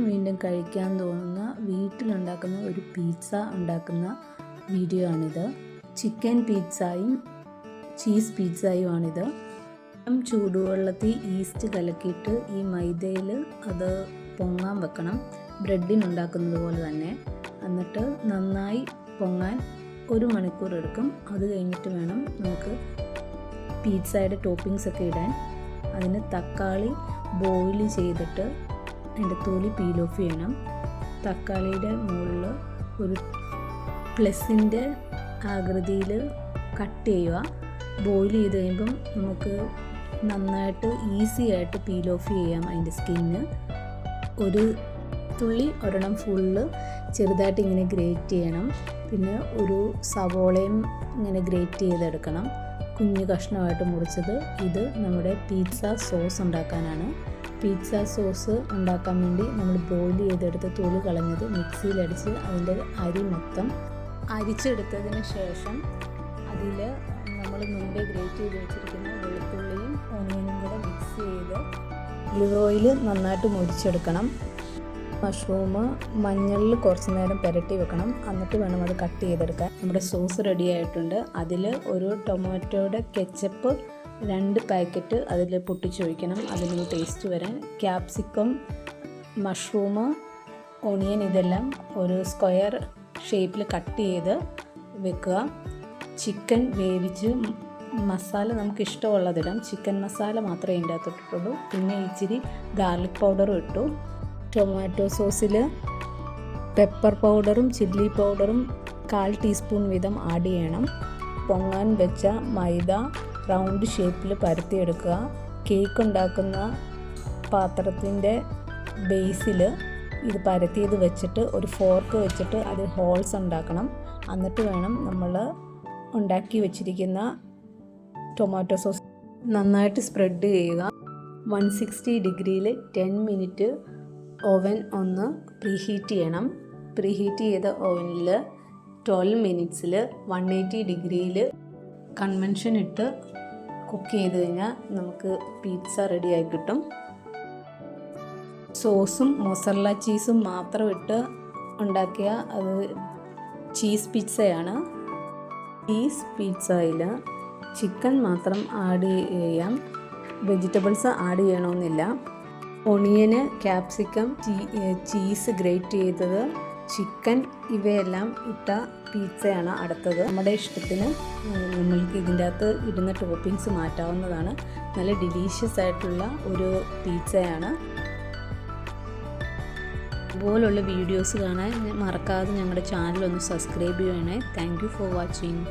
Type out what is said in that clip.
വീണ്ടും കഴിക്കാൻ തോന്നുന്ന വീട്ടിലുണ്ടാക്കുന്ന ഒരു പിസ്സ ഉണ്ടാക്കുന്ന വീഡിയോ ആണിത്. ചിക്കൻ പിസ്സയും ചീസ് പിസ്സയും ആണിത്. ചൂടുവെള്ളത്തിൽ ഈസ്റ്റ് കലക്കിയിട്ട് ഈ മൈദയിൽ അത് പൊങ്ങാൻ വെക്കണം, ബ്രെഡിനുണ്ടാക്കുന്നത് പോലെ തന്നെ. എന്നിട്ട് നന്നായി പൊങ്ങാൻ 1 മണിക്കൂർ എടുക്കും. അത് കഴിഞ്ഞിട്ട് വേണം നമുക്ക് പിസ്സയുടെ ടോപ്പിങ്സ് ഒക്കെ ഇടാൻ. അതിന് തക്കാളി ബോയിൽ ചെയ്തിട്ട് അതിൻ്റെ തൊലി പീൽ ഓഫ് ചെയ്യണം. തക്കാളിയുടെ മുകളിൽ ഒരു പ്ലസിൻ്റെ ആകൃതിയിൽ കട്ട് ചെയ്യുക. ബോയിൽ ചെയ്ത് കഴിയുമ്പം നമുക്ക് നന്നായിട്ട് ഈസി ആയിട്ട് പീൽ ഓഫ് ചെയ്യാം അതിൻ്റെ സ്കിന്ന്. ഒരു തുള്ളി ഒരെണ്ണം ഫുള്ള് ചെറുതായിട്ട് ഇങ്ങനെ ഗ്രേറ്റ് ചെയ്യണം. പിന്നെ ഒരു സവോളയും ഇങ്ങനെ ഗ്രേറ്റ് ചെയ്തെടുക്കണം, കുഞ്ഞു കഷ്ണമായിട്ട് മുറിച്ചത്. ഇത് നമ്മുടെ പിസ്സ സോസ് ഉണ്ടാക്കാനാണ്. പിസ്സ സോസ് ഉണ്ടാക്കാൻ വേണ്ടി നമ്മൾ ബോയിൽ ചെയ്തെടുത്ത് തൊലി കളഞ്ഞത് മിക്സിയിലടിച്ച് അതിൻ്റെ അരി മൊത്തം അരിച്ചെടുത്തതിന് ശേഷം അതിൽ നമ്മൾ മുമ്പേ ഗ്രേറ്റ് ചെയ്ത് വെച്ചിരിക്കുന്ന വെളുത്തുള്ളിയും ഓനിയനും കൂടെ മിക്സ് ചെയ്ത് ഒലിവ് ഓയിൽ നന്നായിട്ട് മുരിച്ചെടുക്കണം. മഷ്റൂം മഞ്ഞളിൽ കുറച്ച് നേരം പുരട്ടി വെക്കണം, എന്നിട്ട് വേണം അത് കട്ട് ചെയ്തെടുക്കാൻ. നമ്മുടെ സോസ് റെഡി ആയിട്ടുണ്ട്. അതിൽ ഒരു ടൊമാറ്റോയുടെ കെച്ചപ്പ് 2 പാക്കറ്റ് അതിൽ പൊട്ടിച്ചൊഴിക്കണം, അതിനൊരു ടേസ്റ്റ് വരാൻ. ക്യാപ്സിക്കം, മഷ്റൂം, ഓണിയൻ ഇതെല്ലാം ഒരു സ്ക്വയർ ഷേപ്പിൽ കട്ട് ചെയ്ത് വെക്കുക. ചിക്കൻ വേവിച്ച് മസാല നമുക്ക് ഇഷ്ടമുള്ളതിടാം. ചിക്കൻ മസാല മാത്രമേ ഇതിൻ്റെ അകത്ത് ഇട്ടിട്ടുള്ളൂ. പിന്നെ ഇച്ചിരി ഗാർലിക് പൗഡറും ഇട്ടു. ടൊമാറ്റോ സോസിൽ പെപ്പർ പൗഡറും ചില്ലി പൗഡറും 1/4 ടീസ്പൂൺ വീതം ആഡ് ചെയ്യണം. പൊങ്ങാൻ വെച്ച മൈദ റൗണ്ട് ഷേപ്പിൽ പരത്തിയെടുക്കുക. കേക്ക് ഉണ്ടാക്കുന്ന പാത്രത്തിൻ്റെ ബേസിൽ ഇത് പരത്തിയത് വെച്ചിട്ട് ഒരു ഫോർക്ക് വെച്ചിട്ട് അത് ഹോൾസ് ഉണ്ടാക്കണം. എന്നിട്ട് വേണം നമ്മൾ ഉണ്ടാക്കി വെച്ചിരിക്കുന്ന ടൊമാറ്റോ സോസ് നന്നായിട്ട് സ്പ്രെഡ് ചെയ്യുക. 160 ഡിഗ്രിയിൽ 10 മിനിറ്റ് ഓവൻ ഒന്ന് പ്രീഹീറ്റ് ചെയ്യണം. പ്രീഹീറ്റ് ചെയ്ത ഓവനിൽ 12 മിനിറ്റ്സിൽ 180 ഡിഗ്രിയിൽ കൺവെൻഷൻ ഇട്ട് കുക്ക് ചെയ്ത് കഴിഞ്ഞാൽ നമുക്ക് പിസ്സ റെഡിയായി കിട്ടും. സോസും മൊസറല്ല ചീസും മാത്രം ഇട്ട് ഉണ്ടാക്കിയ അത് ചീസ് പിസ്സയാണ്. ചീസ് പിസ്സയിൽ ചിക്കൻ മാത്രം ആഡ് ചെയ്യാം, വെജിറ്റബിൾസ് ആഡ് ചെയ്യണമെന്നില്ല. ഒണിയന്, ക്യാപ്സിക്കം, ചീസ് ഗ്രേറ്റ് ചെയ്തത്, ചിക്കൻ ഇവയെല്ലാം ഇട്ട പിസ്സയാണ് അടുത്തത്. നമ്മുടെ ഇഷ്ടത്തിന് നമ്മൾക്ക് ഇതിൻ്റെ അകത്ത് ഇടുന്ന ടോപ്പിങ്സ് മാറ്റാവുന്നതാണ്. നല്ല ഡിലീഷ്യസ് ആയിട്ടുള്ള ഒരു പിസ്സയാണ്. ഇതുപോലുള്ള വീഡിയോസ് കാണാൻ മറക്കാതെ ഞങ്ങളുടെ ചാനൽ ഒന്ന് സബ്സ്ക്രൈബ് ചെയ്യണേ. Thank you for watching.